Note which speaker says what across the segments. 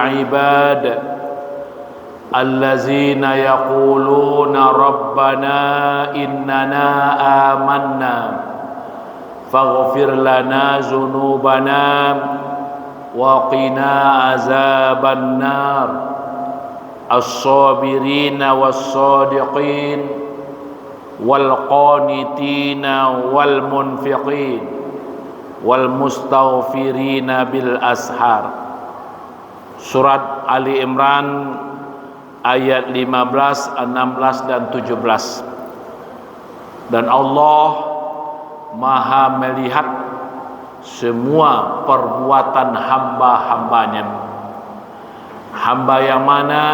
Speaker 1: العباد الذين يقولون ربنا إننا آمنا فاغفر لنا ذنوبنا وقنا عذاب النار الصابرين والصادقين والقانتين والمنفقين والمستغفرين بالأسحار. Surat Ali Imran ayat 15, 16 dan 17. Dan Allah Maha melihat semua perbuatan hamba-hambanya. Hamba yang mana?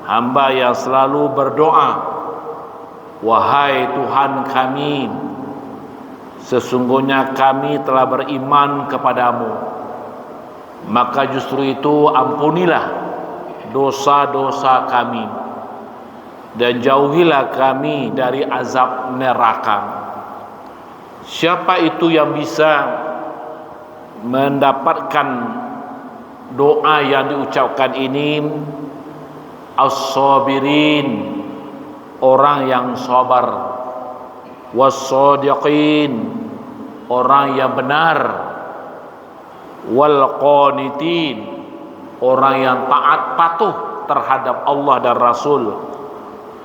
Speaker 1: Hamba yang selalu berdoa, wahai Tuhan kami, sesungguhnya kami telah beriman kepadamu, maka justru itu ampunilah dosa-dosa kami dan jauhilah kami dari azab neraka. Siapa itu yang bisa mendapatkan doa yang diucapkan ini? As-sabirin, orang yang sabar. Was-sadiqin, orang yang benar. Wal-qanitin, orang yang taat patuh terhadap Allah dan Rasul.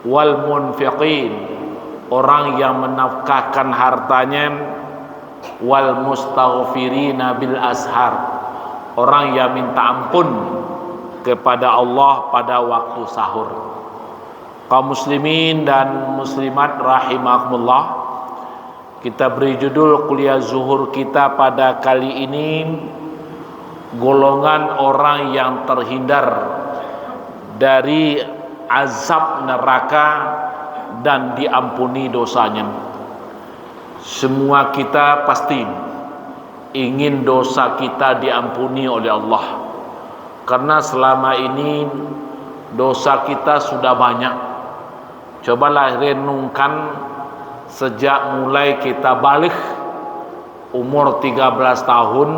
Speaker 1: Wal-munfiqin, orang yang menafkahkan hartanya. Wal mustaghfirina bil ashar, orang yang minta ampun kepada Allah pada waktu sahur. Kaum muslimin dan muslimat rahimakumullah, kita beri judul kuliah zuhur kita pada kali ini, golongan orang yang terhindar dari azab neraka dan diampuni dosanya. Semua kita pasti ingin dosa kita diampuni oleh Allah, karena selama ini dosa kita sudah banyak. Cobalah renungkan sejak mulai kita balik umur 13 tahun,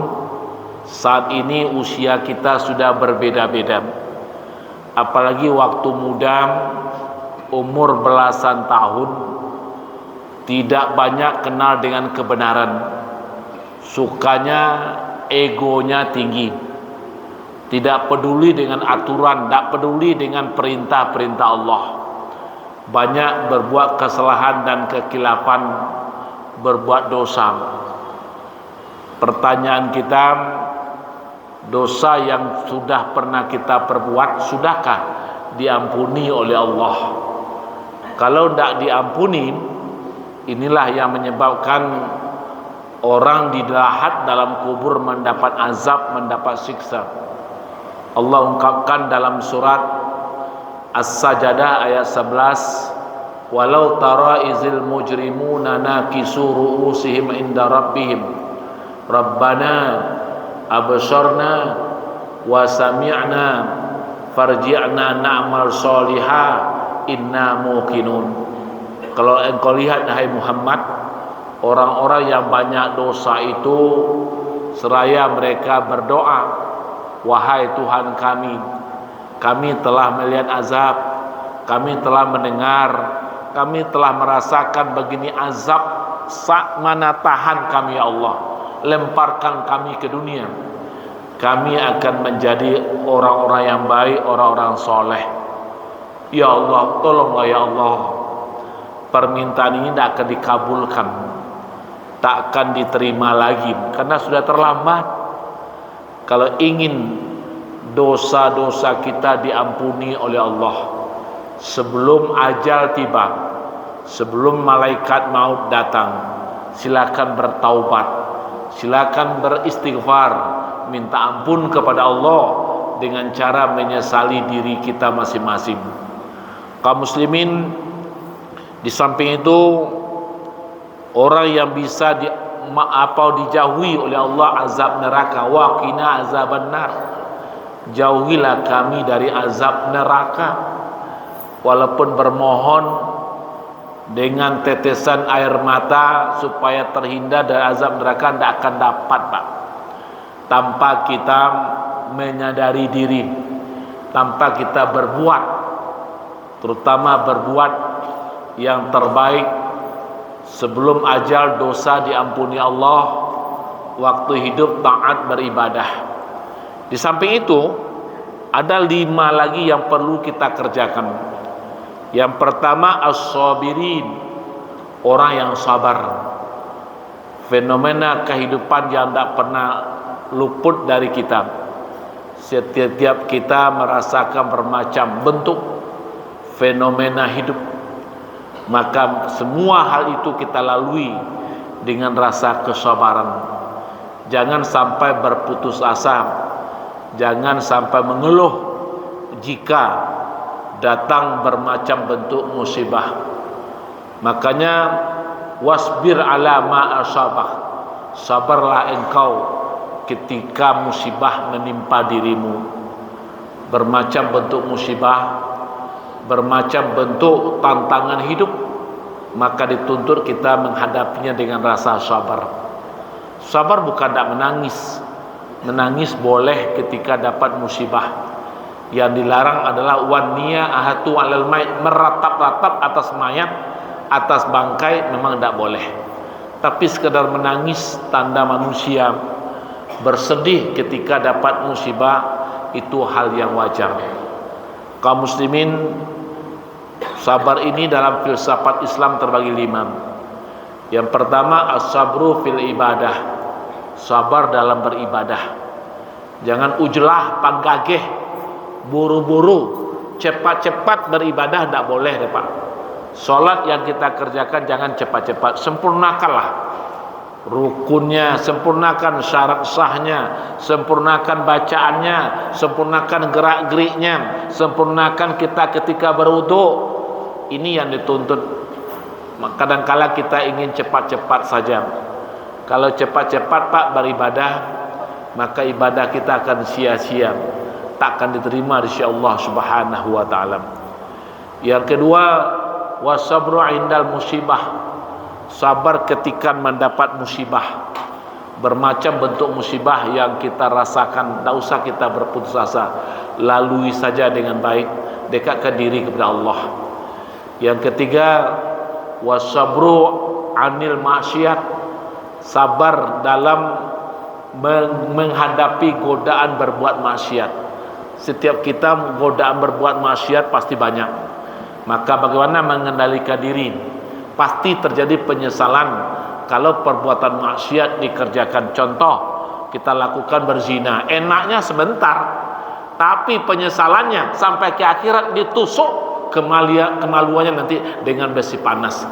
Speaker 1: saat ini usia kita sudah berbeda-beda. Apalagi waktu muda, umur belasan tahun, tidak banyak kenal dengan kebenaran. Sukanya egonya tinggi, tidak peduli dengan aturan, tidak peduli dengan perintah-perintah Allah. Banyak berbuat kesalahan dan kekilapan, berbuat dosa. Pertanyaan kita, dosa yang sudah pernah kita perbuat, sudahkah diampuni oleh Allah? Kalau tidak diampuni, inilah yang menyebabkan orang dilahat dalam kubur mendapat azab, mendapat siksa. Allah ungkapkan dalam surat As-Sajdah ayat 11, walau tara izil mujrimuna nakisu ru'usihim inda rabbihim rabbana absarna wa sami'na farji'na na'mal sholiha inna muqinun. Kalau engkau lihat, hai Muhammad, orang-orang yang banyak dosa itu, seraya mereka berdoa, wahai Tuhan kami telah melihat azab, kami telah mendengar, kami telah merasakan begini azab, sak mana tahan kami ya Allah, lemparkan kami ke dunia, kami akan menjadi orang-orang yang baik, orang-orang soleh. Ya Allah, tolonglah ya Allah, permintaan ini tidak akan dikabulkan, tak akan diterima lagi, karena sudah terlambat. Kalau ingin dosa-dosa kita diampuni oleh Allah sebelum ajal tiba, sebelum malaikat maut datang, silakan bertaubat, silakan beristighfar, minta ampun kepada Allah dengan cara menyesali diri kita masing-masing. Kaum muslimin, di samping itu, orang yang bisa dijauhi oleh Allah azab neraka, wa qina azaban nar, jauhilah kami dari azab neraka. Walaupun bermohon dengan tetesan air mata supaya terhindar dari azab neraka, tidak akan dapat, Pak, tanpa kita menyadari diri tanpa kita berbuat, terutama berbuat yang terbaik sebelum ajal dosa diampuni Allah, waktu hidup taat beribadah. Di samping itu ada 5 lagi yang perlu kita kerjakan. Yang pertama as-sabirin, orang yang sabar. Fenomena kehidupan yang tidak pernah luput dari kita. Setiap kita merasakan bermacam bentuk fenomena hidup, maka semua hal itu kita lalui dengan rasa kesabaran. Jangan sampai berputus asa, jangan sampai mengeluh jika datang bermacam bentuk musibah. Makanya wasbir ala ma asabah, sabarlah engkau ketika musibah menimpa dirimu. Bermacam bentuk musibah, bermacam bentuk tantangan hidup, maka dituntut kita menghadapinya dengan rasa sabar. Sabar bukan tidak menangis. Menangis boleh ketika dapat musibah. Yang dilarang adalah waniya ahatu alal mayit, meratap-ratap atas mayat, atas bangkai, memang tidak boleh. Tapi sekedar menangis tanda manusia, bersedih ketika dapat musibah, itu hal yang wajar. Kaum muslimin, sabar ini dalam filsafat Islam terbagi 5. Yang pertama as-sabru fil ibadah, sabar dalam beribadah. Jangan ujlah panggageh, buru-buru, cepat-cepat beribadah, tidak boleh Pak. Solat yang kita kerjakan jangan cepat-cepat, sempurnakanlah rukunnya, sempurnakan syarat sahnya, sempurnakan bacaannya, sempurnakan gerak-geriknya, sempurnakan kita ketika berwudu. Ini yang dituntut. Kadang-kala kita ingin cepat-cepat saja. Kalau cepat-cepat Pak beribadah, maka ibadah kita akan sia-sia, tak akan diterima di sisi Allah Subhanahu wa taala. Yang kedua wasabru indal musibah, sabar ketika mendapat musibah. Bermacam bentuk musibah yang kita rasakan, tak usah kita berputus asa, lalui saja dengan baik, dekatkan diri kepada Allah. Yang ketiga wasabru anil maksiat, sabar dalam menghadapi godaan berbuat maksiat. Setiap kita godaan berbuat maksiat pasti banyak. Maka bagaimana mengendalikan diri? Pasti terjadi penyesalan kalau perbuatan maksiat dikerjakan. Contoh, kita lakukan berzina, enaknya sebentar, tapi penyesalannya sampai ke akhirat ditusuk kemaluannya nanti dengan besi panas.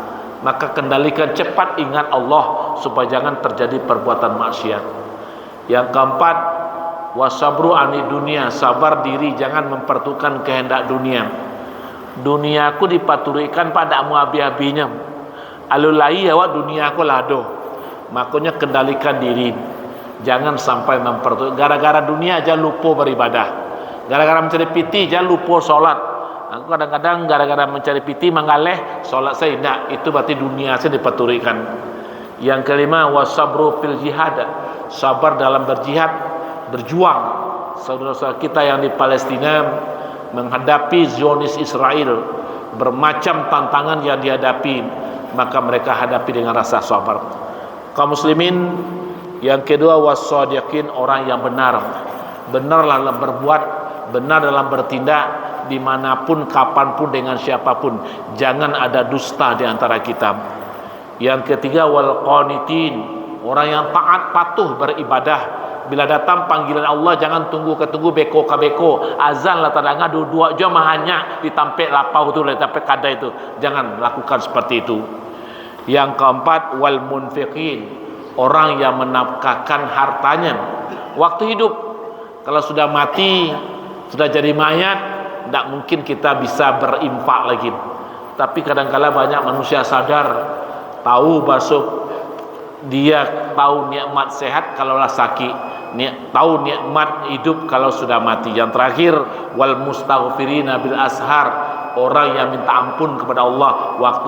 Speaker 1: Maka kendalikan cepat, ingat Allah supaya jangan terjadi perbuatan maksiat. Yang keempat wasabru ani dunia, sabar diri jangan mempertukan kehendak dunia. Duniaku dipaturikan pada muabi-abinya, alulai awak duniaku lado. Makanya kendalikan diri, jangan sampai mempertukan. Gara-gara dunia aja lupa beribadah, gara-gara mencari piti aja lupa sholat. Aku kadang-kadang gara-gara mencari piti mengaleh sholat saya tidak, itu berarti dunia saya dipaturikan. Yang kelima wasabru fil jihad, sabar dalam berjihad, berjuang. Saudara-saudara kita yang di Palestina menghadapi Zionis Israel, bermacam tantangan yang dihadapi, maka mereka hadapi dengan rasa sabar. Kaum muslimin, yang kedua wassadiqin, orang yang benar. Benar dalam berbuat, benar dalam bertindak, dimanapun, kapanpun, dengan siapapun. Jangan ada dusta di antara kita. Yang ketiga wal qanitin, orang yang taat patuh beribadah. Bila datang panggilan Allah, jangan tunggu beko ka beko, azan lah tadanga 2 jam hanya ditampek lapau tu, ditampek kadai itu. Jangan lakukan seperti itu. Yang keempat wal munfiqin, orang yang menafkahkan hartanya waktu hidup. Kalau sudah mati, sudah jadi mayat, tidak mungkin kita bisa berinfak lagi. Tapi kadang-kala banyak manusia sadar, tahu basuh, dia tahu nikmat sehat kalaulah sakit, tahu nikmat hidup kalau sudah mati. Yang terakhir wal mustaghfirina bil ashar, orang yang minta ampun kepada Allah waktu